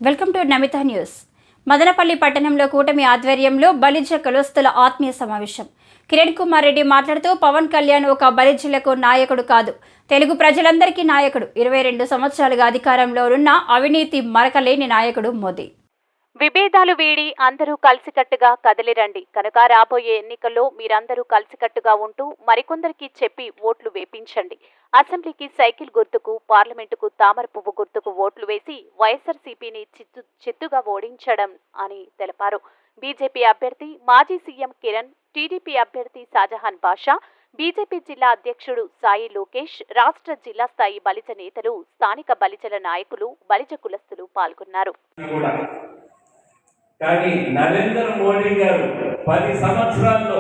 Welcome to Namitha news. Madanapalle పట్టణంలో కూటమి ఆధ్వర్యంలో బలిజ కులస్తుల ఆత్మీయ సమావేశం. కిరణ్ కుమార్ రెడ్డి మాట్లాడుతూ పవన్ కళ్యాణ్ ఒక బలిజలకు నాయకుడు కాదు, తెలుగు ప్రజలందరికీ నాయకుడు. 22 సంవత్సరాలుగా అధికారంలో ఉన్న అవినీతి మరకలేని నాయకుడు మోదీ. విభేదాలు వీడి అందరూ కలిసికట్టుగా కదిలిరండి. కనుక రాబోయే ఎన్నికల్లో మీరందరూ కలిసికట్టుగా ఉంటూ మరికొందరికి చెప్పి ఓట్లు వేపించండి. అసెంబ్లీకి సైకిల్ గుర్తుకు, పార్లమెంటుకు తామర పువ్వు గుర్తుకు ఓట్లు వేసి వైఎస్ఆర్సీపీని చిత్తుగా ఓడించడం అని తెలిపారు. బీజేపీ అభ్యర్థి మాజీ సీఎం కిరణ్, టీడీపీ అభ్యర్థి షాజహాన్ బాషా, బీజేపీ జిల్లా అధ్యక్షుడు సాయి లోకేష్, రాష్ట్ర జిల్లా స్థాయి బలిజ నేతలు, స్థానిక బలిజల నాయకులు, బలిజ కులస్తులు పాల్గొన్నారు. కానీ నరేంద్ర మోడీ గారు 10 సంవత్సరాల్లో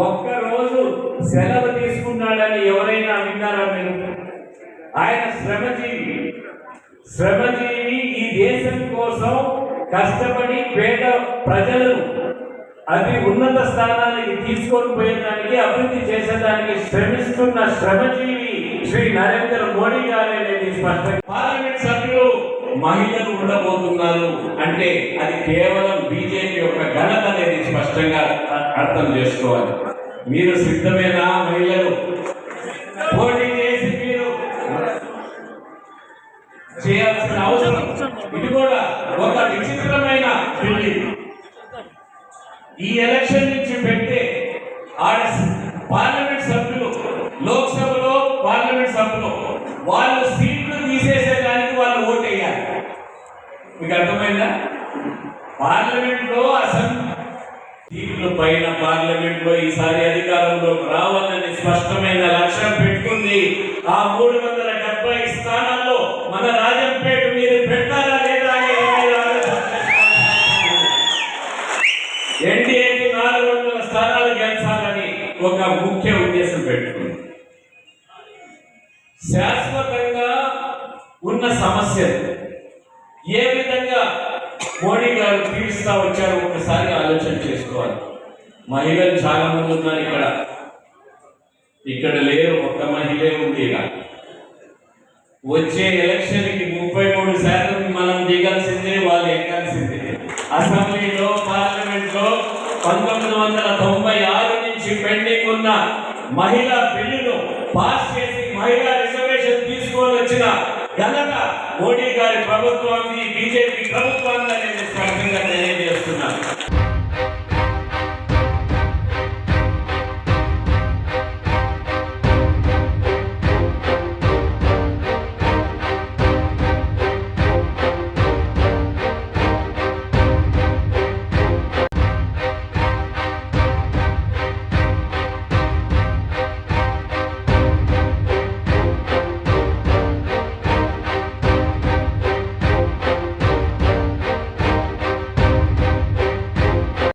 ఒక్కరోజు సెలవు తీసుకున్నాడని ఎవరైనా విన్నారా మీరు? ఆయన శ్రమజీవి ఈ దేశం కోసం కష్టపడి పేద ప్రజలను అది ఉన్నత స్థానానికి తీసుకొని పోయేదానికి, అభివృద్ధి చేసేదానికి శ్రమిస్తున్న శ్రమజీవి శ్రీ నరేంద్ర మోడీ గారే స్పష్టంగా. పార్లమెంట్ సభ్యులు మహిళలు ఉండబోతున్నారు అంటే అది కేవలం బీజేపీ యొక్క ఘనత అనేది స్పష్టంగా అర్థం చేసుకోవాలి. మీరు సిద్ధమేనా? మహిళలు పోటీ చేసి మీరు చేయాల్సిన అవసరం. ఇది కూడా ఒక విచిత్రమైన బిల్లు. ఈ ఎలక్షన్ నుంచి పెట్టే పార్లమెంట్ సభ్యులు, లోక్సభలో పార్లమెంట్ సభ్యులు వాళ్ళు సీట్లు తీసేసేదానికి వాళ్ళు ఓటేయాలి. మీకు అర్థమైందా? పార్లమెంట్ లో సీట్లు పైన పార్లమెంట్ లో ఈసారి అధికారంలో రావాలని స్పష్టమైన లక్ష్యం పెట్టుకుంది. ఆ 370 స్థానాల్లో మన రాజంపేట మీరు పెట్టారా లేదా అని ఎన్డీఏకి 400 స్థానాలు గెలిచాలని ఒక ముఖ్య ఉద్దేశం పెట్టుకుంది. శాశ్వతంగా ఉన్న సమస్యలు ఏ విధంగా మోడీ గారు తీరుస్తా వచ్చారో ఒకసారి ఆలోచన చేసుకోవాలి. మహిళలు చాలా మంది ఉన్నారు ఇక్కడ లేరు, ఒక్క మహిళే ఉంది. వచ్చే ఎలక్షన్కి 33% మనం దిగాల్సిందే, వాళ్ళు ఎక్కాల్సిందే. అసెంబ్లీలో, పార్లమెంట్ లో 1996 నుంచి పెండింగ్ ఉన్న మహిళా బిల్లును పాస్ చేసి మహిళా రిజర్వేషన్ తీసుకొని వచ్చిన ఘనత మోడీ గారి ప్రభుత్వాన్ని, బీజేపీ ప్రభుత్వాన్ని అనేది